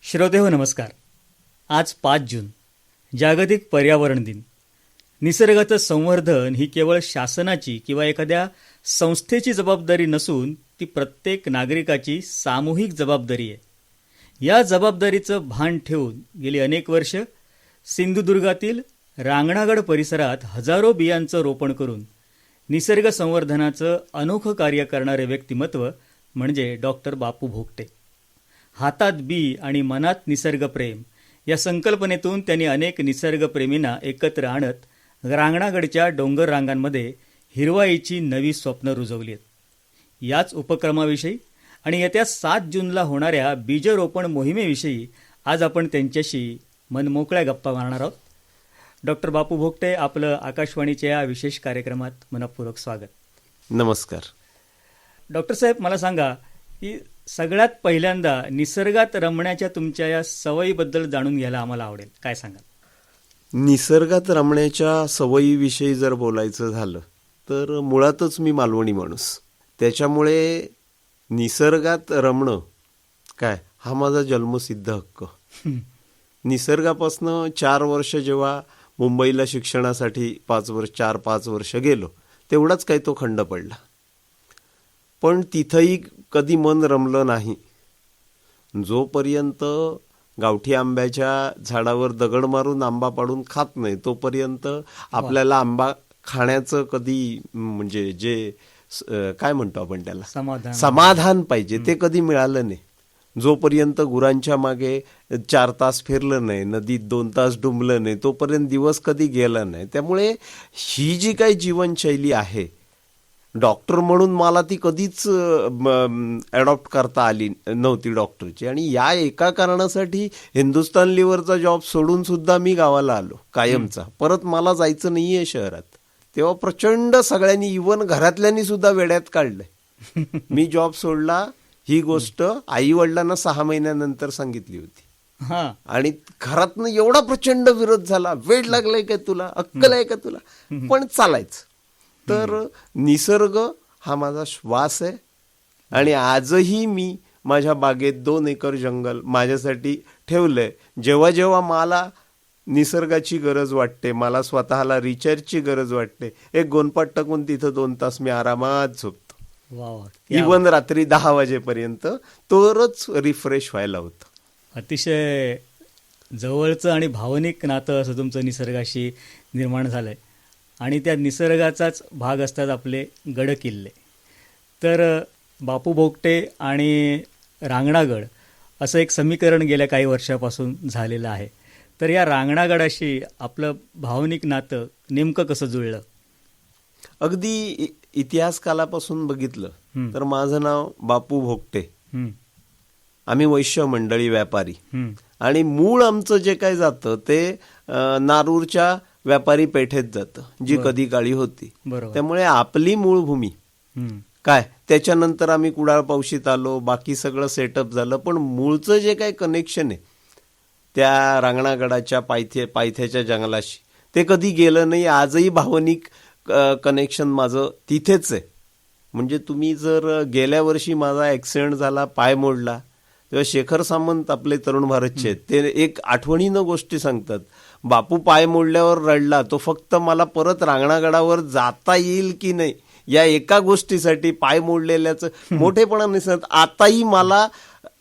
श्रोतेहो नमस्कार. आज 5 जून जागतिक पर्यावरण दिन. निसर्गाचं संवर्धन ही केवळ शासनाची किंवा एखाद्या संस्थेची जबाबदारी नसून ती प्रत्येक नागरिकाची सामूहिक जबाबदारी आहे. या जबाबदारीचं भान ठेवून गेली अनेक वर्ष सिंधुदुर्गातील रांगणागड परिसरात हजारो बियांचं रोपण करून निसर्ग संवर्धनाचं अनोखं कार्य करणारे व्यक्तिमत्व म्हणजे डॉक्टर बापू भोगटे. हातात बी आणि मनात निसर्गप्रेम या संकल्पनेतून त्यांनी अनेक निसर्गप्रेमींना एकत्र आणत रांगणागडच्या डोंगर रांगांमध्ये हिरवाईची नवी स्वप्न रुजवली आहेत. याच उपक्रमाविषयी आणि येत्या 7 जूनला होणाऱ्या बीजरोपण मोहिमेविषयी आज आपण त्यांच्याशी मनमोकळ्या गप्पा मारणार आहोत. डॉक्टर बापू भोगटे, आपलं आकाशवाणीच्या या विशेष कार्यक्रमात मनपूर्वक स्वागत. नमस्कार. डॉक्टर साहेब, मला सांगा की सगळ्यात पहिल्यांदा निसर्गात रमण्याच्या तुमच्या या सवयीबद्दल जाणून घ्यायला आम्हाला आवडेल. काय सांगाल? निसर्गात रमण्याच्या सवयीविषयी जर बोलायचं झालं तर मुळातच मी मालवणी माणूस, त्याच्यामुळे निसर्गात रमणं काय हा माझा जन्मसिद्ध हक्क. निसर्गापासनं 4 वर्ष जेव्हा मुंबईला शिक्षणासाठी 4-5 वर्ष गेलो तेवढाच काही तो खंड पडला, पण तिथंही कधी मन रमलं नाही. जोपर्यंत गावठी आंब्याच्या झाडावर दगड मारून आंबा पाडून खात नाही तोपर्यंत आपल्याला आंबा खाण्याचं कधी म्हणजे जे काय म्हणतो आपण त्याला समाधान पाहिजे ते कधी मिळालं नाही. जोपर्यंत गुरांच्या मागे 4 तास फिरलं नाही, नदीत 2 तास डुंबलं नाही, तोपर्यंत दिवस कधी गेला नाही. त्यामुळे ही जी काही जीवनशैली आहे, डॉक्टर म्हणून मला ती कधीच ॲडॉप्ट करता आली नव्हती डॉक्टरची. आणि या एका कारणासाठी हिंदुस्तान लिव्हरचा जॉब सोडून सुद्धा मी गावाला आलो कायमचा. परत मला जायचं नाहीये शहरात. तेव्हा प्रचंड सगळ्यांनी, इव्हन घरातल्यांनी सुद्धा वेड्यात काढलंय. मी जॉब सोडला ही गोष्ट आई वडिलांना 6 महिन्यानंतर सांगितली होती आणि घरातनं एवढा प्रचंड विरोध झाला. वेड लागलाय का तुला, अक्कल आहे का तुला, पण चालायचं. तर निसर्ग हा माझा श्वास आहे आणि आजही मी माझ्या बागेत 2 एकर जंगल माझ्यासाठी ठेवलंय. जेव्हा जेव्हा मला निसर्गाची गरज वाटते, मला स्वतःला रिचार्जची गरज वाटते, एक गोनपाट टाकून तिथं 2 तास मी आरामात झोपतो. इव्हन रात्री 10 वाजेपर्यंत, तरच रिफ्रेश व्हायला होतं. अतिशय जवळचं आणि भावनिक नातं असं तुमचं निसर्गाशी निर्माण झालंय आणि त्या निसर्गाचाच भाग असतात आपले गड किल्ले. तर बापू भोगटे आणि रांगणागड असं एक समीकरण गेल्या काही वर्षापासून झालेलं आहे. तर या रांगणागडाशी आपलं भावनिक नातं नेमकं कसं जुळलं? अगदी इतिहास कालापासून बघितलं तर माझं नाव बापू भोगटे. आम्ही वैश्य मंडळी व्यापारी आणि मूळ आमचं जे काही जातं ते नारूरच्या व्यापारी पेठेत जातं, जी कधी काळी होती. त्यामुळे आपली मूळ भूमी काय, त्याच्यानंतर आम्ही कुडाळ पावशीत आलो, बाकी सगळं सेटअप झालं. पण मूळचं जे काही कनेक्शन आहे त्या रांगणागडाच्या पायथ्याच्या जंगलाशी ते कधी गेलं नाही. आजही भावनिक कनेक्शन माझं तिथेच आहे. म्हणजे तुम्ही जर गेल्या वर्षी माझा ॲक्सिडेंट झाला, पाय मोडला, तेव्हा शेखर सामंत आपले तरुण भारतचे आहेत, ते एक आठवणीनं गोष्टी सांगतात. बापू पाय मोडल्यावर रडला, तो फक्त मला परत रांगणागडावर जाता येईल की नाही या एका गोष्टीसाठी पाय मोडलेल्याचं मोठेपणा नसत. आताही मला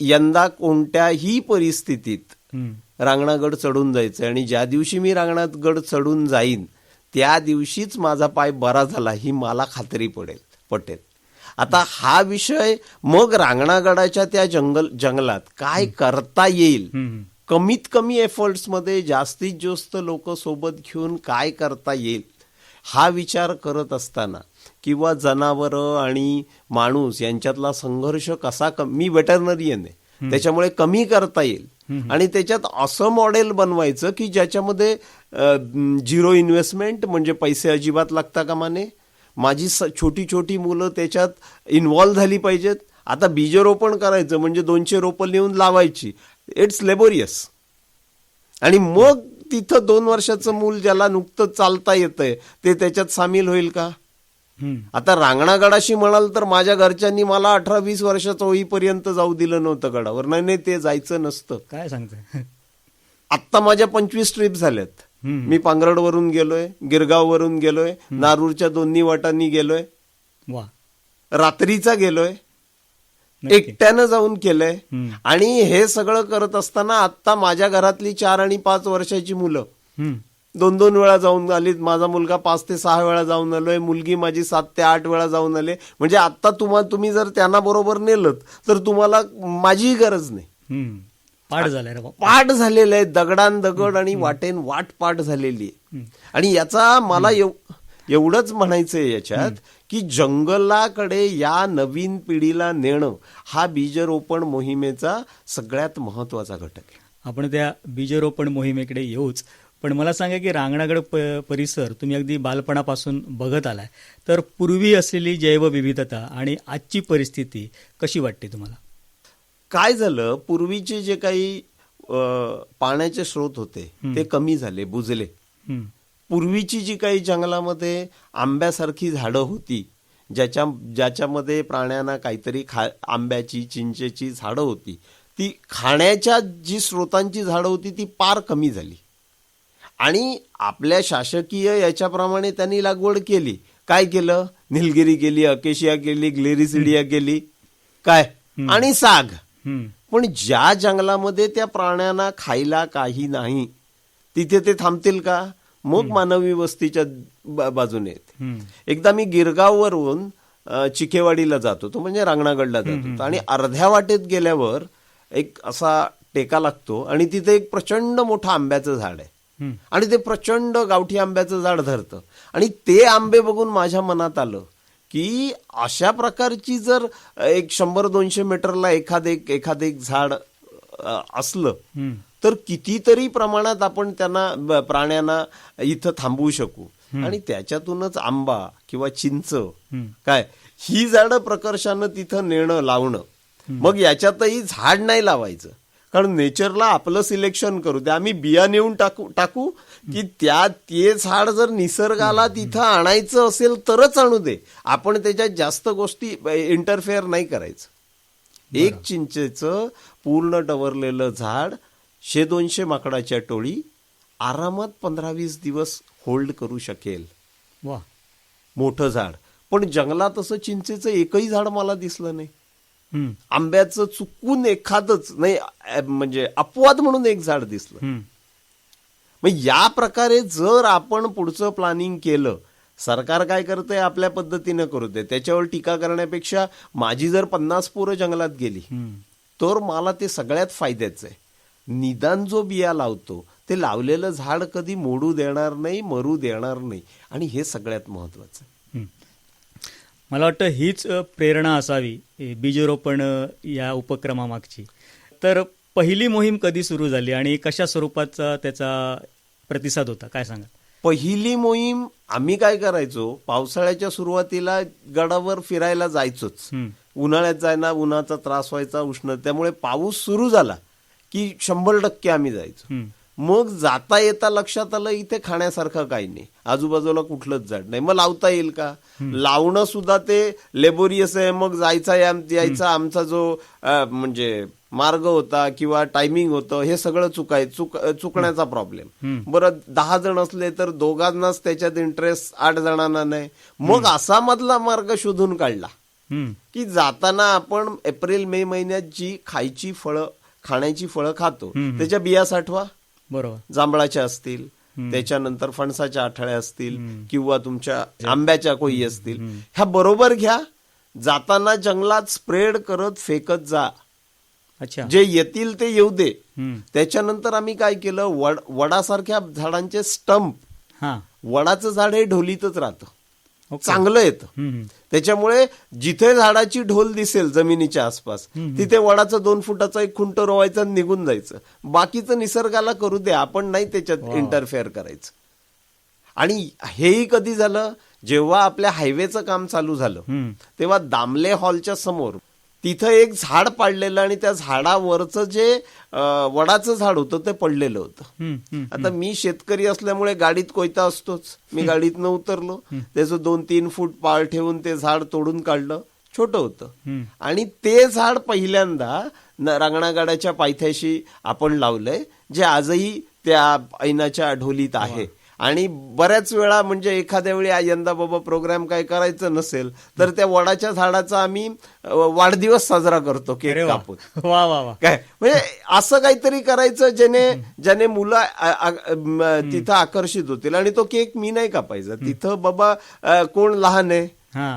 यंदा कोणत्याही परिस्थितीत रांगणागड चढून जायचं आणि ज्या दिवशी मी रांगणागड चढून जाईन त्या दिवशीच माझा पाय बरा झाला ही मला खात्री पटेल. आता हा विषय, मग रांगणागडाच्या त्या जंगलात काय करता येईल, कमीत कमी एफर्ट्समध्ये जास्तीत जास्त लोक सोबत घेऊन काय करता येईल हा विचार करत असताना, किंवा जनावरं आणि माणूस यांच्यातला संघर्ष कसा मी वेटरनरियन आहे त्याच्यामुळे कमी करता येईल आणि त्याच्यात असं मॉडेल बनवायचं की ज्याच्यामध्ये 0 इन्व्हेस्टमेंट, म्हणजे पैसे अजिबात लागता कामा नये. माझी छोटी छोटी मुलं त्याच्यात इन्व्हॉल्व्ह झाली पाहिजेत. आता बीजरोपण करायचं म्हणजे 200 रोपं नेऊन लावायची, इट्स लेबोरियस. आणि मग तिथं 2 वर्षाचं मूल ज्याला नुकतं चालता येतंय ते त्याच्यात सामील होईल का? हम्म. आता रांगणागडाशी म्हणाल तर माझ्या घरच्यांनी मला 18-20 वर्षाचं होईपर्यंत जाऊ दिलं नव्हतं गडावर. नाही नाही, ते जायचं नसतं. काय सांगताय? आत्ता माझ्या 25 ट्रिप झाल्यात. हम्म. मी पांगरडवरून गेलोय, गिरगाववरून गेलोय, नारूरच्या दोन्ही वाटांनी गेलोय, वा, रात्रीचा गेलोय, नक्की. एकट्यानं जाऊन केलंय. हम्म. आणि हे सगळं करत असताना आत्ता माझ्या घरातली 4 आणि 5 वर्षाची मुलं हम्म. 2-2 वेळा जाऊन आलीत. माझा मुलगा 5 ते 6 वेळा जाऊन आलोय, मुलगी माझी 7 ते 8 वेळा जाऊन आले. म्हणजे आता तुम्ही जर त्यांना बरोबर नेलं तर तुम्हाला माझीही गरज नाही. हम्म. पाठ झालाय रे बाबा. पाठ झालेलं आहे, दगड आणि वाटेन वाट पाठ झालेली आहे. आणि याचा मला एवढंच म्हणायचंय याच्यात की जंगलाकडे या नवीन पिढीला नेणं हा बीजरोपण मोहिमेचा सगळ्यात महत्वाचा घटक आहे. आपण त्या बीजरोपण मोहिमेकडे येऊच, पण मला सांगा की रांगणागड परिसर तुम्ही अगदी बालपणापासून बघत आलाय, तर पूर्वी असलेली जैवविविधता आणि आजची परिस्थिती कशी वाटते तुम्हाला? काय झालं, पूर्वीचे जे काही पाण्याचे स्रोत होते ते कमी झाले, बुजले. हम्म. पूर्वीची जी काही जंगलामध्ये आंब्यासारखी झाडं होती, ज्याच्यामध्ये प्राण्यांना काहीतरी आंब्याची, चिंचेची झाडं होती, ती खाण्याच्या जी स्रोतांची झाडं होती ती पार कमी झाली. आणि आपल्या शासकीय याच्याप्रमाणे त्यांनी लागवड केली. काय केलं? निलगिरी केली, अकेशिया केली, ग्लेरिसिडिया केली, काय, आणि साग. हम्म. पण ज्या जंगलामध्ये त्या प्राण्यांना खायला काही नाही तिथे ते थांबतील का? मग मानवी वस्तीच्या बाजूने येते. हम्म. एकदा मी गिरगाववरून चिखेवाडीला जात होतो, म्हणजे रांगणागडला जात होतो, आणि अर्ध्या वाटेत गेल्यावर एक असा टेका लागतो आणि तिथे एक प्रचंड मोठं आंब्याचं झाड आहे. आणि ते प्रचंड गावठी आंब्याचं झाड धरतं. आणि ते आंबे बघून माझ्या मनात आलं की अशा प्रकारची जर एक 100-200 मीटरला एखाद झाड असलं तर कितीतरी प्रमाणात आपण त्यांना, प्राण्यांना इथं थांबवू शकू. आणि त्याच्यातूनच आंबा किंवा चिंच, काय, ही झाडं प्रकर्षानं तिथं नेणं, लावणं. मग याच्यातही झाड नाही लावायचं, कारण नेचरला आपलं सिलेक्शन करू द्या. आम्ही बिया नेऊन टाकू की ते झाड जर निसर्गाला तिथं आणायचं असेल तरच आणू दे. आपण त्याच्यात जास्त गोष्टी इंटरफेअर नाही करायचं. एक चिंचेचं पूर्ण डवरलेलं झाड 100-200 माकडाच्या टोळी आरामात 15-20 दिवस होल्ड करू शकेल. वा, मोठं झाड. पण जंगलात असं चिंचेचं एकही झाड मला दिसलं नाही. हम्म. आंब्याचं चुकून एखादच नाही, म्हणजे अपवाद म्हणून एक झाड दिसलं. मग या प्रकारे जर आपण पुढचं प्लॅनिंग केलं, सरकार काय करतंय आपल्या पद्धतीनं करू दे, त्याच्यावर टीका करण्यापेक्षा माझी जर 50 पोरं जंगलात गेली तर मला ते सगळ्यात फायद्याचं आहे. निदान जो बिया लावतो ते लावलेलं झाड कधी मोडू देणार नाही, मरू देणार नाही, आणि हे सगळ्यात महत्वाचं. मला वाटतं हीच प्रेरणा असावी बीजरोपण या उपक्रमामागची. तर पहिली मोहीम कधी सुरू झाली आणि कशा स्वरूपाचा त्याचा प्रतिसाद होता, काय सांगा? पहिली मोहीम आम्ही काय करायचो, पावसाळ्याच्या सुरुवातीला गडावर फिरायला जायचोच. उन्हाळ्यात जायना, उन्हाचा त्रास व्हायचा, उष्ण, त्यामुळे पाऊस सुरू झाला की 100% आम्ही जायचो. मग जाता येता लक्षात आलं इथे खाण्यासारखं काही नाही, आजूबाजूला कुठलंच झाड नाही, मग लावता येईल का? लावणं सुद्धा ते लेबोरियस आहे. मग यायचा आमचा जो म्हणजे मार्ग होता किंवा टायमिंग होतं, हे सगळं चुकण्याचा प्रॉब्लेम. बरं 10 जण असले तर दोघांनाच त्याच्यात इंटरेस्ट, 8 जणांना नाही. मग असा मधला मार्ग शोधून काढला की जाताना आपण एप्रिल-मे महिन्यात जी खाण्याची फळं खातो त्याच्या बिया साठवा. बरोबर. जांभळाच्या असतील, त्याच्यानंतर फणसाच्या आठळ्या असतील, किंवा तुमच्या आंब्याच्या कोई असतील, ह्या बरोबर घ्या. जाताना जंगलात स्प्रेड करत फेकत जा. अच्छा. जे येतील ते येऊ दे. त्याच्यानंतर आम्ही काय केलं, वडासारख्या झाडांचे स्टंप, वडाचं झाड हे ढोलीतच राहतं, चांगलं येतं. त्याच्यामुळे जिथे झाडाची ढोल दिसेल जमिनीच्या आसपास तिथे वडाचं 2 फुटाचा एक खुंट रोवायचा, निघून जायचं. बाकीचं निसर्गाला करू दे, आपण नाही त्याच्यात इंटरफेअर करायचं. आणि हेही कधी झालं, जेव्हा आपल्या हायवेचं काम चालू झालं तेव्हा दामले हॉलच्या समोर तिथं एक झाड पाडलेलं आणि त्या झाडावरचं जे वडाचं झाड होतं ते पडलेलं होतं. आता मी शेतकरी असल्यामुळे गाडीत कोयता असतोच. मी गाडीतनं उतरलो, त्याचं 2-3 फूट पाळ ठेवून ते झाड तोडून काढलं. छोटं होतं आणि ते झाड पहिल्यांदा रांगणागाडाच्या पायथ्याशी आपण लावलंय, जे आजही त्या ऐनाच्या ढोलीत आहे. आणि बऱ्याच वेळा म्हणजे एखाद्या वेळी यंदा बाबा प्रोग्राम काय करायचं नसेल तर त्या वडाच्या झाडाचा आम्ही वाढदिवस साजरा करतो केक कापून. वा वा वा. काय म्हणजे असं काहीतरी करायचं ज्याने मुलं तिथं आकर्षित होतील. आणि तो केक मी नाही कापायचा, तिथं बाबा कोण लहान आहे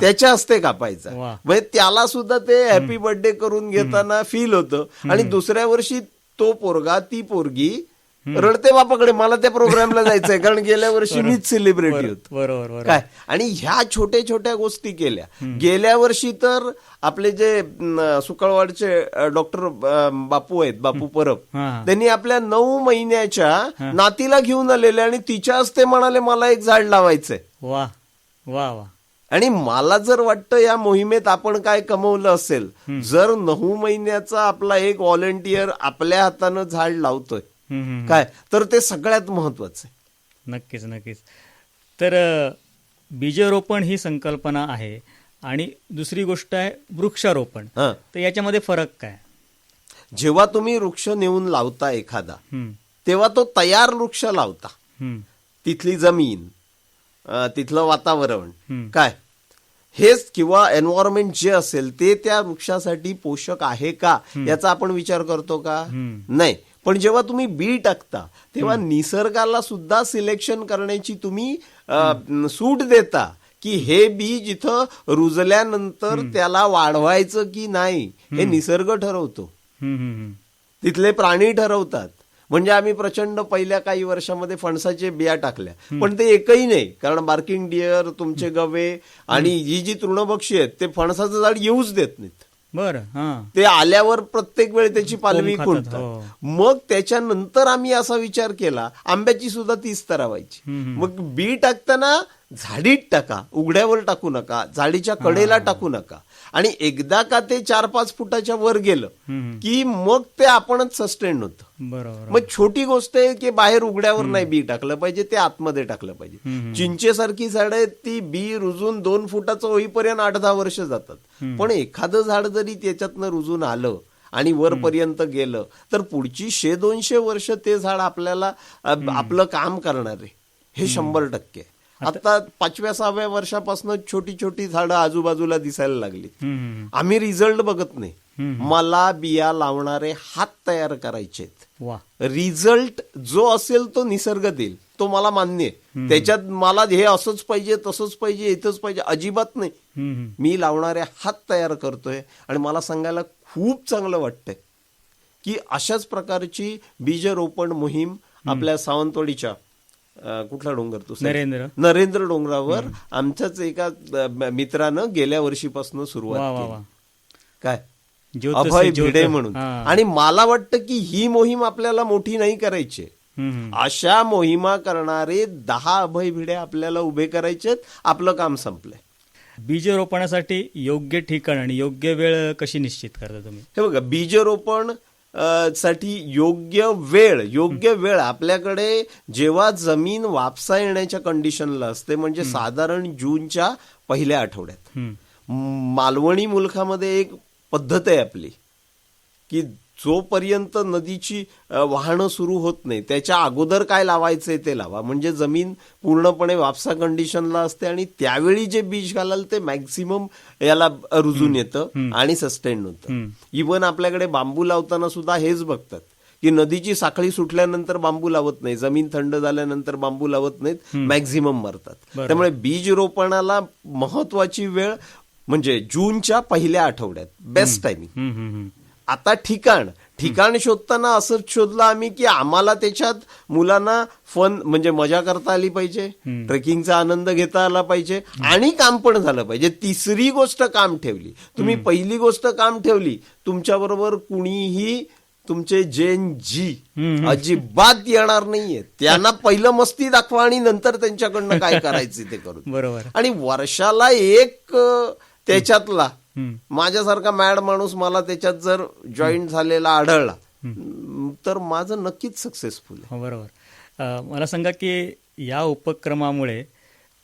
त्याच्या हस्ते कापायचा. म्हणजे त्याला सुद्धा ते हॅपी बर्थडे करून घेताना फील होतं. आणि दुसऱ्या वर्षी तो पोरगा ती पोरगी रडते बापाकडे, मला त्या प्रोग्रामला जायचंय कारण गेल्या वर्षी मीच सेलिब्रिटी होतो. बरोबर काय. आणि ह्या छोट्या छोट्या गोष्टी केल्या. गेल्या वर्षी तर आपले जे सुकळवाडचे डॉक्टर बापू आहेत, बापू परब, त्यांनी आपल्या 9 महिन्याच्या नातीला घेऊन आलेले आणि तिच्या हस्ते म्हणाले मला एक झाड लावायचंय. वा वा वा. आणि मला जर वाटतं या मोहिमेत आपण काय कमवलं असेल, जर 9 महिन्याचा आपला एक व्हॉलंटियर आपल्या हातानं झाड लावतोय काय, तर ते सगळ्यात महत्वाचं आहे. नक्कीच नक्कीच. तर बीजरोपण ही संकल्पना आहे आणि दुसरी गोष्ट आहे वृक्षारोपण. तर याच्यामध्ये फरक काय? जेव्हा तुम्ही वृक्ष नेऊन लावता एखादा, तेव्हा तो तयार वृक्ष लावता. तिथली जमीन, तिथलं वातावरण काय हेच किंवा एन्व्हायरमेंट जे असेल ते त्या वृक्षासाठी पोषक आहे का याचा आपण विचार करतो का? नाही. पण जेव्हा तुम्ही बी टाकता तेव्हा निसर्गाला सुद्धा सिलेक्शन करण्याची तुम्ही सूट देता की हे बी जिथं रुजल्यानंतर त्याला वाढवायचं की नाही हे निसर्ग ठरवतो, तिथले प्राणी ठरवतात. म्हणजे आम्ही प्रचंड पहिल्या काही वर्षामध्ये फणसाचे बिया टाकल्या, पण ते एकही नाही, कारण बार्किंग डिअर, तुमचे गवे आणि ही जी तृणभक्षी आहेत ते फणसाचं झाड येऊच देत नाहीत. बरं. ते आल्यावर प्रत्येक वेळी त्याची पालवी खुंटतात. मग त्याच्यानंतर आम्ही असा विचार केला आंब्याची सुद्धा तीच तरावायची. मग बी टाकताना झाडीत टाका, उघड्यावर टाकू नका, झाडीच्या कडेला टाकू नका. आणि एकदा का ते 4-5 फुटाच्या वर गेलं की मग ते आपणच सस्टेन होतं. बरोबर. मग छोटी गोष्ट आहे की बाहेर उघड्यावर नाही बी टाकलं पाहिजे, ते आतमध्ये टाकलं पाहिजे. चिंचेसारखी झाडं आहेत ती बी रुजून 2 फुटाचं होईपर्यंत 8-10 वर्ष जातात. पण एखादं झाड जरी त्याच्यातनं रुजून आलं आणि वरपर्यंत गेलं तर पुढची 100-200 वर्ष ते झाड आपल्याला आपलं काम करणार आहे, हे 100%. आता 5व्या-6व्या वर्षापासून छोटी छोटी झाडं आजूबाजूला दिसायला लागली. आम्ही रिझल्ट बघत नाही, मला बिया लावणारे हात तयार करायचेत. रिझल्ट जो असेल तो निसर्ग देईल, तो मला मान्य आहे. त्याच्यात मला हे असंच पाहिजे, तसंच पाहिजे, इथंच पाहिजे अजिबात नाही. मी लावणारे हात तयार करतोय आणि मला सांगायला खूप चांगलं वाटतंय की अशाच प्रकारची बीजरोपण मोहीम आपल्या सावंतवाडीच्या कुठला डोंगर तो नरेंद्र डोंगरावर आमच्याच एका मित्रानं गेल्या वर्षीपासून सुरुवात केली. काय अभय भिडे म्हणून. आणि मला वाटतं की ही मोहीम आपल्याला मोठी नाही करायची, अशा मोहिमा करणारे 10 अभय भिडे आपल्याला उभे करायचे. आपलं काम संपलंय. बीजरोपणासाठी योग्य ठिकाण आणि योग्य वेळ कशी निश्चित करता तुम्ही? हे बघा, बीजरोपण साठी योग्य वेळ आपल्याकडे जेव्हा जमीन वापसा येण्याच्या कंडिशनला असते, म्हणजे साधारण जूनच्या पहिल्या आठवड्यात. मालवणी मुलखामध्ये एक पद्धत आहे आपली की जोपर्यंत नदीची वाहनं सुरू होत नाही त्याच्या अगोदर काय लावायचंय ते लावा, म्हणजे जमीन पूर्णपणे वापसा कंडिशनला असते आणि त्यावेळी जे बीज घालाल ते मॅक्झिमम याला रुजून येतं आणि सस्टेन होतं. इव्हन आपल्याकडे बांबू लावताना सुद्धा हेच बघतात की नदीची साखळी सुटल्यानंतर बांबू लावत नाही, जमीन थंड झाल्यानंतर बांबू लावत नाहीत, मॅक्झिमम मरतात. त्यामुळे बीज रोपणाला महत्वाची वेळ म्हणजे जूनच्या पहिल्या आठवड्यात बेस्ट टायमिंग. आता ठिकाण शोधताना असंच शोधलं आम्ही की आम्हाला त्याच्यात मुलांना फन म्हणजे मजा करता आली पाहिजे, ट्रेकिंगचा आनंद घेता आला पाहिजे आणि काम पण झालं पाहिजे. तिसरी गोष्ट काम ठेवली तुम्ही. पहिली गोष्ट काम ठेवली, तुमच्याबरोबर कुणीही तुमचे जेन जी अजिबात येणार नाहीये. त्यांना पहिलं मस्ती दाखवा आणि नंतर त्यांच्याकडनं काय करायचं ते करून. बरोबर. आणि वर्षाला एक त्याच्यातला माझ्यासारखा मॅड माणूस मला त्याच्यात जर जॉईंट झालेला आढळला तर माझं नक्कीच सक्सेसफुल आहे. बरोबर. मला सांगा की या उपक्रमामुळे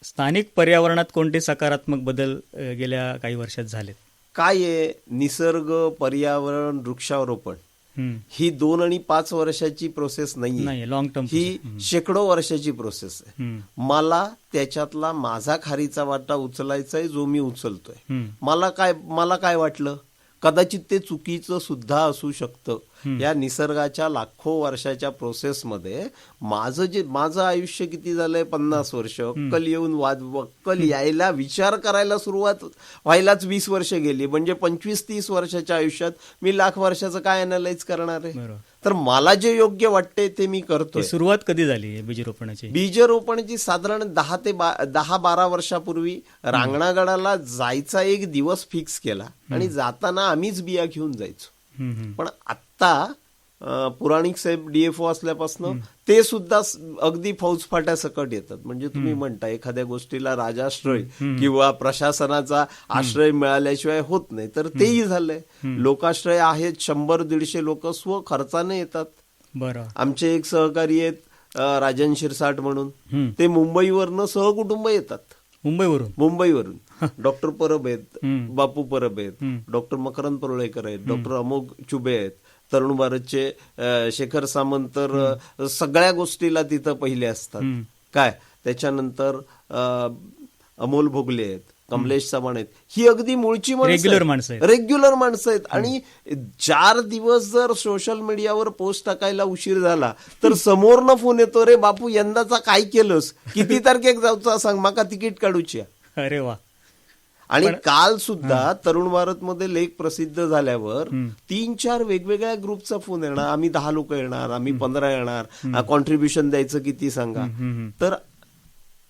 स्थानिक पर्यावरणात कोणते सकारात्मक बदल गेल्या काही वर्षात झालेत? काय आहे, निसर्ग, पर्यावरण, वृक्षारोपण ही 2 आणि 5 वर्षाची प्रोसेस नाही, लॉंग टर्म, ही शेकडो वर्षाची प्रोसेस आहे. मला त्याच्यातला माझा खारीचा वाटा उचलायचा आहे, जो मी उचलतोय. मला काय वाटलं, कदाचित ते चुकीचं सुद्धा असू शकतं. या निसर्गाच्या लाखो वर्षाच्या प्रोसेसमध्ये माझं आयुष्य किती झालंय, 50 वर्ष. अक्कल यायला, विचार करायला सुरुवात व्हायलाच 20 वर्ष गेली. म्हणजे 25-30 वर्षाच्या आयुष्यात मी लाख वर्षाचं काय अनालाइज करणार आहे? तर मला जे योग्य वाटते ते मी करतोय. सुरुवात कधी झाली बीजरोपणाची? बीजरोपणाची साधारण 10-12 वर्षापूर्वी रांगणागडाला जायचा एक दिवस फिक्स केला आणि जाताना आम्हीच बिया घेऊन जायचो. पण आत्ता पुराणिक साहेब DFO असल्यापासून ते सुद्धा अगदी फौजफाट्यासकट येतात. म्हणजे तुम्ही म्हणता एखाद्या गोष्टीला राजाश्रय किंवा प्रशासनाचा आश्रय मिळाल्याशिवाय होत नाही, तर तेही झालंय. लोकाश्रय आहेत, 100-150 लोक स्व खर्चाने येतात. बरं. आमचे एक सहकारी आहेत राजन शिरसाट म्हणून, ते मुंबईवरनं सहकुटुंब येतात. मुंबईवरून डॉक्टर परब आहेत, बापू परब आहेत, डॉक्टर मकरंद परुळेकर आहेत, डॉक्टर अमोघ चुबे आहेत, तरुण भारतचे शेखर सामंत तर सगळ्या गोष्टीला तिथं पहिले असतात. काय त्याच्यानंतर अमोल भोगले आहेत, कमलेश चव्हाण आहेत. ही अगदी मूळची रेग्युलर माणसं आहेत. आणि 4 दिवस जर सोशल मीडियावर पोस्ट टाकायला उशीर झाला तर समोरनं फोन येतो, रे बापू यंदाचा काय केलंस, किती तारखेक जाऊचा सांग, माका तिकीट काढूची. अरे वा. आणि काल सुद्धा तरुण भारत मध्ये लेख प्रसिद्ध झाल्यावर 3-4 वेगवेगळ्या ग्रुपचा फोन येणार, आम्ही 10 लोक येणार, आम्ही 15 येणार, कॉन्ट्रीब्युशन द्यायचं किती सांगा. तर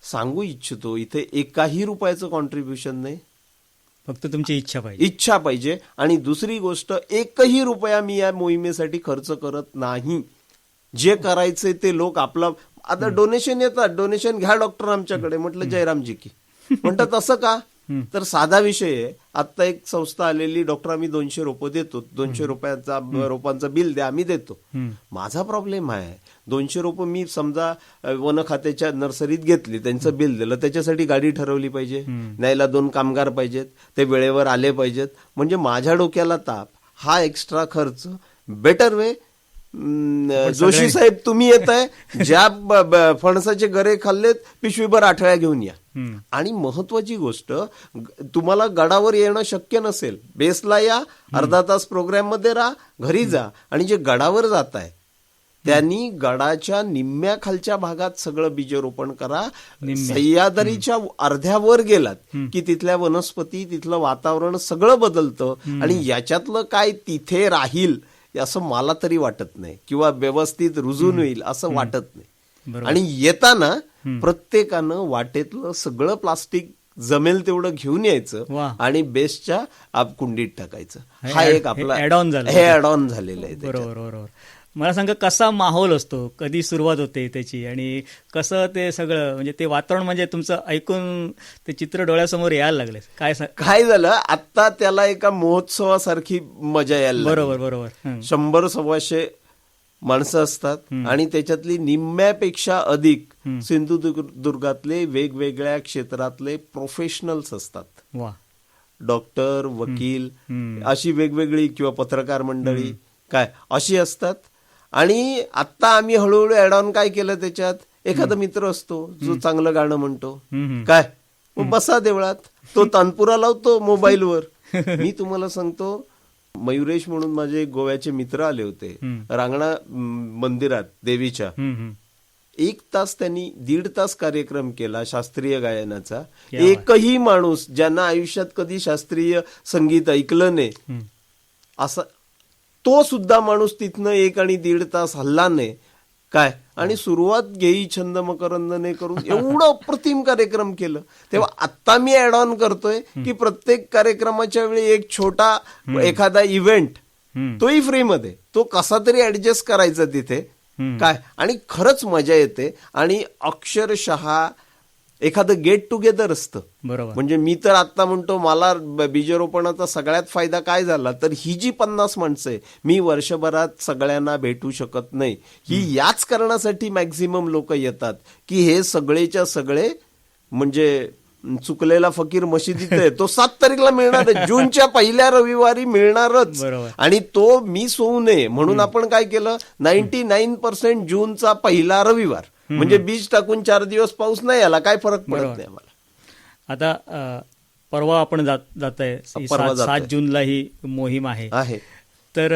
सांगू इच्छितो, इथे एकाही रुपयाचं कॉन्ट्रीब्युशन नाही, फक्त तुमची इच्छा पाहिजे. आणि दुसरी गोष्ट, 1ही रुपया मी या मोहिमेसाठी खर्च करत नाही. जे करायचंय ते लोक आपलं, आता डोनेशन येतात, डोनेशन घ्या डॉक्टर आमच्याकडे. म्हटलं जयरामजी की, म्हणतात असं का, तर साधा विषय आहे. आता एक संस्था आलेली, डॉक्टर आम्ही 200 रोपं देतो, 200 रुपयाचा रोपांचं बिल द्या, आम्ही देतो. माझा प्रॉब्लेम आहे, 200 रोपं मी समजा वन खात्याच्या नर्सरीत घेतली, त्यांचं बिल दिलं, त्याच्यासाठी गाडी ठरवली पाहिजे, न्यायला 2 कामगार पाहिजेत, ते वेळेवर आले पाहिजेत. म्हणजे माझ्या डोक्याला ताप, हा एक्स्ट्रा खर्च. बेटर वे, जोशी साहेब तुम्ही येताय, ज्या फणसाचे गरे खाल्लेत पिशवीभर आठवड्या घेऊन या. आणि महत्वाची गोष्ट, तुम्हाला गडावर येणं शक्य नसेल, बेसला या, अर्धा तास प्रोग्राम मध्ये राहा, घरी जा. आणि जे गडावर जात आहे त्यांनी गडाच्या निम्म्या खालच्या भागात सगळं बीजरोपण करा. सह्याद्रीच्या अर्ध्यावर गेलात की तिथल्या वनस्पती, तिथलं वातावरण सगळं बदलतं. आणि याच्यातलं काय तिथे राहील असं मला तरी वाटत नाही, किंवा व्यवस्थित रुजून होईल असं वाटत नाही. आणि येताना प्रत्येकानं वाटेतलं सगळं प्लास्टिक जमेल तेवढं घेऊन यायचं आणि बेस्टच्या कुंडीत टाकायचं. हा एक आपला ऍड ऑन झालेला आहे. बरोबर. मला सांगा, कसा माहोल असतो, कधी सुरुवात होते त्याची, आणि कसं ते सगळं, म्हणजे ते वातावरण, म्हणजे तुमचं ऐकून ते चित्र डोळ्यासमोर यायला लागले. काय झालं, आता त्याला एका महोत्सवासारखी मजा यायला. बरोबर. 100-125 माणसं असतात आणि त्याच्यातली निम्म्यापेक्षा अधिक सिंधुदुर्गातले वेगवेगळ्या क्षेत्रातले प्रोफेशनल्स असतात. वा. डॉक्टर, वकील, अशी वेगवेगळी, किंवा पत्रकार मंडळी काय अशी असतात. आणि आता आम्ही हळूहळू ऍड ऑन काय केलं, त्याच्यात एखादा मित्र असतो जो चांगलं गाणं म्हणतो, काय बसा देवळात, तो तानपुरा लावतो मोबाईलवर. मी तुम्हाला सांगतो, मयुरेश म्हणून माझे गोव्याचे मित्र आले होते रांगणा मंदिरात देवीच्या. 1 तास त्यांनी 1.5 तास कार्यक्रम केला शास्त्रीय गायनाचा. एकही माणूस ज्यांना आयुष्यात कधी शास्त्रीय संगीत ऐकलं नाही असा, तो सुद्धा माणूस तिथनं 1 आणि 1.5 तास हल्ला नाही. काय, आणि सुरुवात घेई छंद मकरंदने करून एवढं अप्रतिम कार्यक्रम केलं. तेव्हा आता मी ऍड ऑन करतोय की प्रत्येक कार्यक्रमाच्या वेळी एक छोटा एखादा इव्हेंट, तोही फ्रीमध्ये, तो कसा तरी ऍडजस्ट करायचा तिथे. काय, आणि खरंच मजा येते. आणि अक्षरशः एखादं गेट टुगेदर असतं. बरोबर. म्हणजे मी तर आता म्हणतो मला बीजरोपणाचा सगळ्यात फायदा काय झाला तर ही जी 50 माणसं आहे मी वर्षभरात सगळ्यांना भेटू शकत नाही. ही याच कारणासाठी मॅक्झिमम लोक येतात की हे सगळेच्या सगळे म्हणजे चुकलेला फकीर मशिदीत आहे तो 7 तारीखला मिळणार आहे. जूनच्या पहिल्या रविवारी मिळणारच. बरोबर. आणि तो मिस होऊ नये म्हणून आपण काय केलं 99% जूनचा पहिला रविवार म्हणजे बीज टाकून 4 दिवस पाऊस नाही आला काय फरक पडत बरोबर. नाही आम्हाला. आता परवा आपण जात आहे परवा 7 जूनला ही मोहीम आहे. तर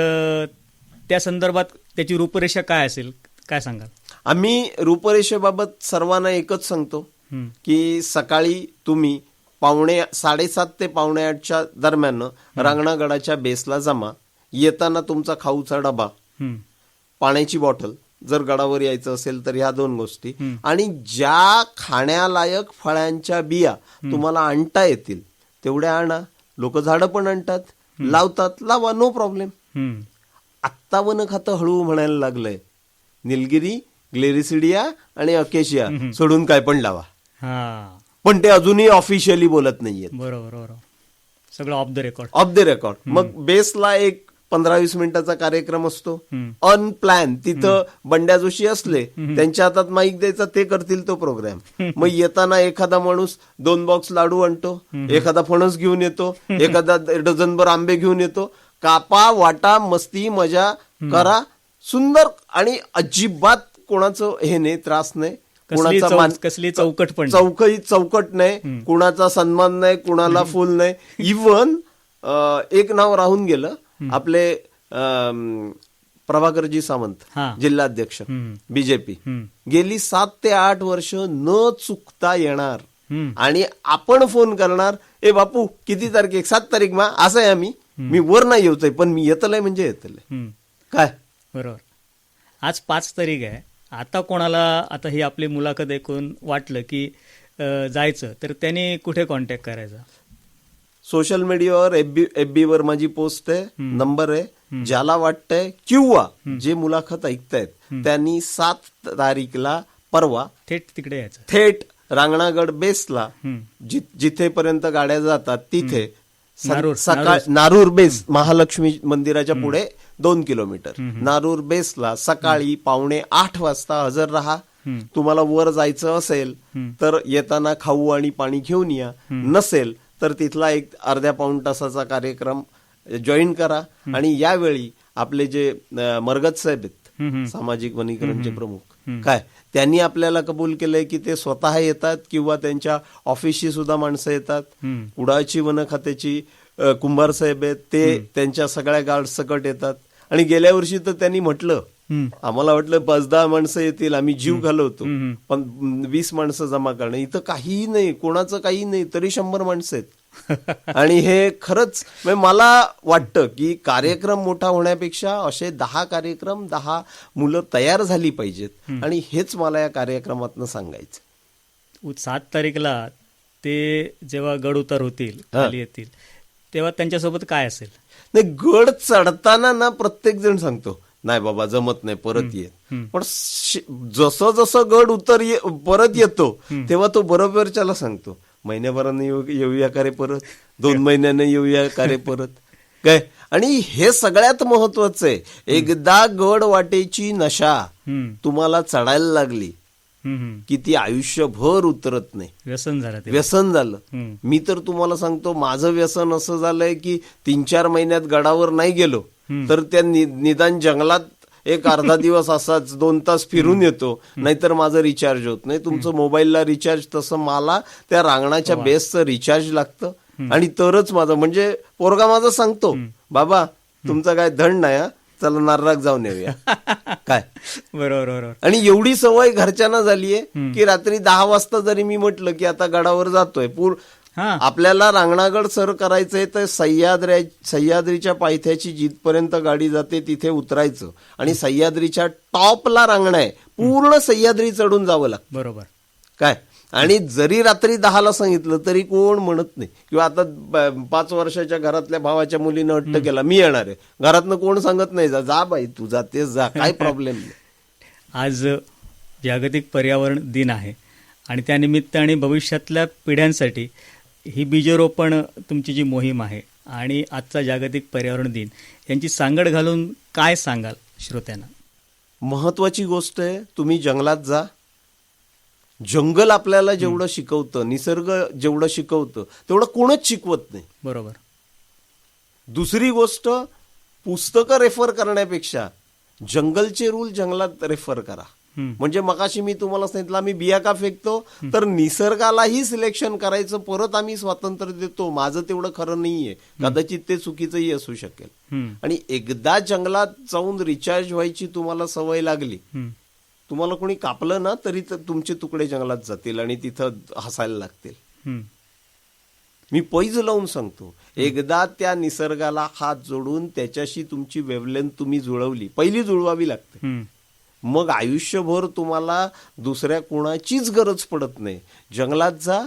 त्या संदर्भात त्याची रूपरेषा काय असेल काय सांगाल? आम्ही रूपरेषेबाबत सर्वांना एकच सांगतो की सकाळी तुम्ही 7:30 ते 7:45 दरम्यान रांगणागडाच्या बेसला जमा. येताना तुमचा खाऊचा डबा, पाण्याची बॉटल, जर गडावर यायचं असेल तर ह्या 2 गोष्टी, आणि ज्या खाण्यालायक फळांच्या बिया तुम्हाला आणता येतील तेवढ्या आणा. लोक झाडं पण आणतात, लावतात, लावा, नो प्रॉब्लेम. आत्ता वन खातं हळू म्हणायला लागलंय निलगिरी, ग्लेरिसिडिया आणि अकेशिया सोडून काय पण लावा. पण ते अजूनही ऑफिशियली बोलत नाहीये. बरोबर बरोबर. सगळं of the record. Of the record. मग बेसला एक 15-20 मिनिटाचा कार्यक्रम असतो अनप्लॅन. तिथं बंड्या जोशी असले त्यांच्या हातात माईक द्यायचा ते करतील तो प्रोग्राम. मग येताना एखादा माणूस 2 बॉक्स लाडू आणतो, एखादा फणस घेऊन येतो, एखादा डझनभर आंबे घेऊन येतो. कापा, वाटा, मस्ती, मजा करा, सुंदर. आणि अजिबात कोणाचं हे नाही, त्रास नाही, कसली चौकट पण चौकट नाही, कुणाचा सन्मान नाही, कुणाला फुल नाही. इव्हन एक नाव राहून गेलं आपले प्रभाकरजी सावंत, जिल्हाध्यक्ष बीजेपी, गेली 7 ते 8 वर्ष न चुकता येणार आणि आपण फोन करणार, ए बापू किती तारीख, 7 तारीख मा असं आहे, आम्ही मी वर नाही येतोय पण मी येतलंय म्हणजे येतलंय. काय बरोबर. आज 5 तारीख आहे. आता कोणाला आता ही आपली मुलाखत ऐकून वाटलं की जायचं तर त्यांनी कुठे कॉन्टॅक्ट करायचा? सोशल मीडियावर FB वर माझी पोस्ट आहे, नंबर आहे. ज्याला वाटतंय किंवा जे मुलाखत ऐकतायत त्यांनी 7 तारीखला परवा थेट तिकडे यायचं, थेट रांगणागड बेसला जिथेपर्यंत गाड्या जातात तिथे नारूर बेस, महालक्ष्मी मंदिराच्या पुढे 2 किलोमीटर नारूर बेसला सकाळी 7:45 वाजता हजर राहा. तुम्हाला वर जायचं असेल तर येताना खाऊ आणि पाणी घेऊन या, नसेल तर तिथला एक अर्ध्या पाऊण तासाचा कार्यक्रम जॉईन करा. आणि यावेळी आपले जे मरगत साहेब आहेत, सामाजिक वनीकरणचे प्रमुख, काय त्यांनी आपल्याला कबूल केलंय की ते स्वतः येतात किंवा त्यांच्या ऑफिसची सुद्धा माणसं येतात. कुडाळची वन खात्याची कुंभार साहेब आहेत, ते त्यांच्या सगळ्या गार्ड सकट येतात. आणि गेल्या वर्षी तर त्यांनी म्हटलं, आम्हाला वाटलं 5-10 माणसं येतील, आम्ही जीव घालवतो, पण 20 माणसं जमा करणं, इथं काहीही नाही, कोणाचं काही नाही, तरी 100 माणसं आहेत. आणि हे खरंच मला वाटतं की कार्यक्रम मोठा होण्यापेक्षा असे 10 कार्यक्रम, 10 मुलं तयार झाली पाहिजेत. आणि हेच मला या कार्यक्रमातनं सांगायचं. 7 तारीखला ते जेव्हा गड उतार होतील, खाली येतील, तेव्हा त्यांच्यासोबत काय असेल? नाही, गड चढताना ना प्रत्येक जण सांगतो नाही बाबा जमत नाही, परत ये. पण जसं जसं गड परत येतो तेव्हा तो बरोबरच्याला सांगतो, महिन्याभराने येऊया का रे परत, 2 महिन्याने येऊया का रे परत, काय. आणि हे सगळ्यात महत्वाचं आहे, एकदा गड वाटेची नशा तुम्हाला चढायला लागली की ती आयुष्यभर उतरत नाही. व्यसन झालं. मी तर तुम्हाला सांगतो, माझं व्यसन असं झालंय की 3-4 महिन्यात गडावर नाही गेलो तर त्या निदान जंगलात एक अर्धा दिवस असाच 2 तास फिरून येतो, नाहीतर माझं रिचार्ज होत नाही. तुमचं मोबाईलला रिचार्ज, तसं मला त्या रांगणाच्या बेसचं रिचार्ज लागतं. आणि तरच माझं, म्हणजे पोरगा माझा सांगतो, बाबा तुमचा काय धड नाही, चला नारराग जाऊन येऊया. काय बरोबर. आणि एवढी सवय घरच्यांना झालीये की रात्री 10 वाजता जरी मी म्हटलं की आता गडावर जातोय, आपल्याला रांगणागड सर करायचंय तर सह्याद्रीच्या पायथ्याची जिथपर्यंत गाडी जाते तिथे उतरायचं आणि सह्याद्रीच्या टॉपला रांगणं आहे, पूर्ण सह्याद्री चढून जावं लागतं. बरोबर. काय. आणि जरी रात्री 10ला सांगितलं तरी कोण म्हणत नाही. किंवा आता 5 वर्षाच्या घरातल्या भावाच्या मुलीनं हट्ट केला, मी येणार आहे, घरातनं कोण सांगत नाही, जा बाई तू जातेस जा, काय प्रॉब्लेम नाही. आज जागतिक पर्यावरण दिन आहे आणि त्यानिमित्ताने भविष्यातल्या पिढ्यांसाठी ही बीजरोपण तुमची जी मोहीम आहे आणि आजचा जागतिक पर्यावरण दिन यांची सांगड घालून काय सांगाल श्रोत्यांना? महत्वाची गोष्ट आहे, तुम्ही जंगलात जा. जंगल आपल्याला जेवढं शिकवतं, निसर्ग जेवढं शिकवतं तेवढं कोणच शिकवत नाही. बरोबर. दुसरी गोष्ट, पुस्तकं रेफर करण्यापेक्षा जंगलचे रूल जंगलात रेफर करा. म्हणजे मगाशी मी तुम्हाला सांगितलं आम्ही बिया का फेकतो, तर निसर्गालाही सिलेक्शन करायचं परत आम्ही स्वातंत्र्य देतो. माझं तेवढं खरं नाहीये, कदाचित ते चुकीचंही असू शकेल. आणि एकदा जंगलात जाऊन रिचार्ज व्हायची तुम्हाला सवय लागली, तुम्हाला कोणी कापलं ना तरी तुमचे तुकडे जंगलात जातील आणि तिथं हसायला लागतील. मी पैज लावून सांगतो, एकदा त्या निसर्गाला हात जोडून त्याच्याशी तुमची वेवलेंथ तुम्ही जुळवली, पहिली जुळवावी लागते, मग आयुष्यभर तुम्हाला दुसऱ्या कोणाचीच गरज पडत नाही. जंगलात जा,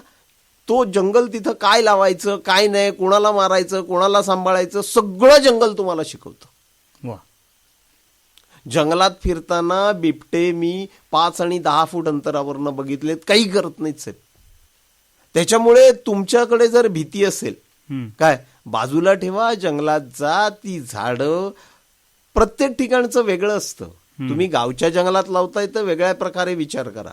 तो जंगल तिथं काय लावायचं काय नाही, कोणाला मारायचं कोणाला सांभाळायचं सगळं जंगल तुम्हाला शिकवतं. वा. जंगलात फिरताना बिबटे मी 5 आणि 10 फूट अंतरावरनं बघितलेत, काही करत नाहीत साहेब. त्याच्यामुळे तुमच्याकडे जर भीती असेल, काय बाजूला ठेवा, जंगलात जा. ती झाडं प्रत्येक ठिकाणचं वेगळं असतं. तुम्ही गावच्या जंगलात लावताय तर वेगळ्या प्रकारे विचार करा,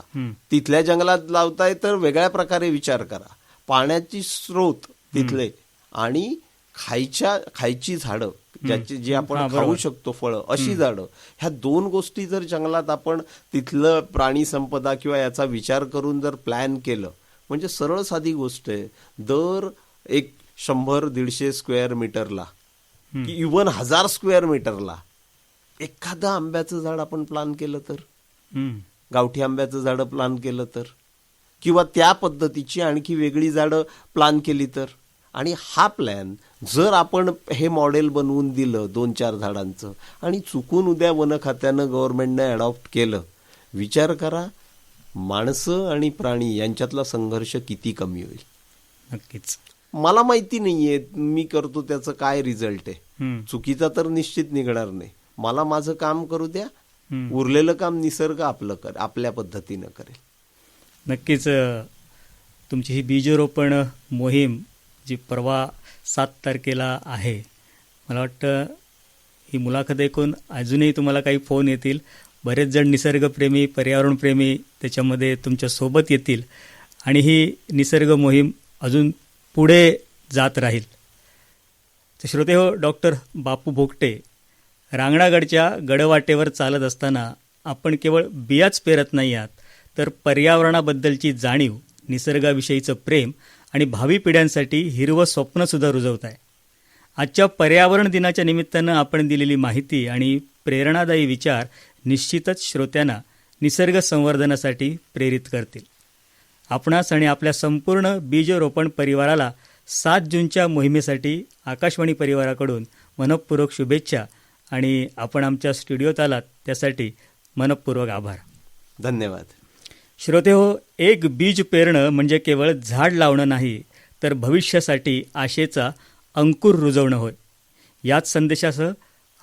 तिथल्या जंगलात लावताय तर वेगळ्या प्रकारे विचार करा. पाण्याची स्रोत तिथले आणि खायची झाडं जे आपण खाऊ शकतो, फळं, अशी झाडं, ह्या 2 गोष्टी जर जंगलात आपण तिथलं प्राणी संपदा किंवा याचा विचार करून जर प्लॅन केलं, म्हणजे सरळ साधी गोष्ट आहे, दर एक 100-150 स्क्वेअर मीटरला की इव्हन 1000 स्क्वेअर मीटरला एखादं आंब्याचं झाड आपण प्लान केलं तर, गावठी आंब्याचं झाड प्लान केलं तर, किंवा त्या पद्धतीची आणखी वेगळी झाडं प्लान केली तर, आणि हा प्लॅन जर आपण हे मॉडेल बनवून दिलं 2-4 झाडांचं आणि चुकून उद्या वन खात्यानं गव्हर्नमेंटनं अडॉप्ट केलं, विचार करा माणसं आणि प्राणी यांच्यातला संघर्ष किती कमी होईल. नक्कीच. मला माहिती नाहीये मी करतो त्याचं काय रिझल्ट आहे, चुकीचा तर निश्चित निघणार नाही. मला माझं काम करू द्या, उरलेलं काम निसर्ग आपल्या पद्धतीनं करेल. नक्कीच. तुमची ही बीजरोपण मोहीम जी परवा 7 तारखेला आहे, मला वाटतं ही मुलाखत ऐकून अजूनही तुम्हाला काही फोन येतील. बरेच जण निसर्गप्रेमी पर्यावरणप्रेमी त्याच्यामध्ये तुमच्या सोबत येतील आणि ही निसर्ग मोहीम अजून पुढे जात राहील. तर श्रोते हो, डॉक्टर बापू भोगटे, रांगणागडच्या गडवाटेवर चालत असताना आपण केवळ बियाच पेरत नाही आहात, तर पर्यावरणाबद्दलची जाणीव, निसर्गाविषयीचं प्रेम आणि भावी पिढ्यांसाठी हिरवं स्वप्नसुद्धा रुजवत आहे. आजच्या पर्यावरण दिनाच्या निमित्तानं आपण दिलेली माहिती आणि प्रेरणादायी विचार निश्चितच श्रोत्यांना निसर्ग संवर्धनासाठी प्रेरित करतील. आपणास आणि आपल्या संपूर्ण बीजरोपण परिवाराला 7 जूनच्या मोहिमेसाठी आकाशवाणी परिवाराकडून मनःपूर्वक शुभेच्छा आणि आपण आमच्या स्टुडिओत आलात त्यासाठी मनःपूर्वक आभार. धन्यवाद. श्रोते हो, एक बीज पेरणं म्हणजे केवळ झाड लावणं नाही, तर भविष्यासाठी आशेचा अंकुर रुजवणं होय. याच संदेशासह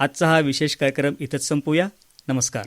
आजचा हा विशेष कार्यक्रम इथंच संपवूया. नमस्कार.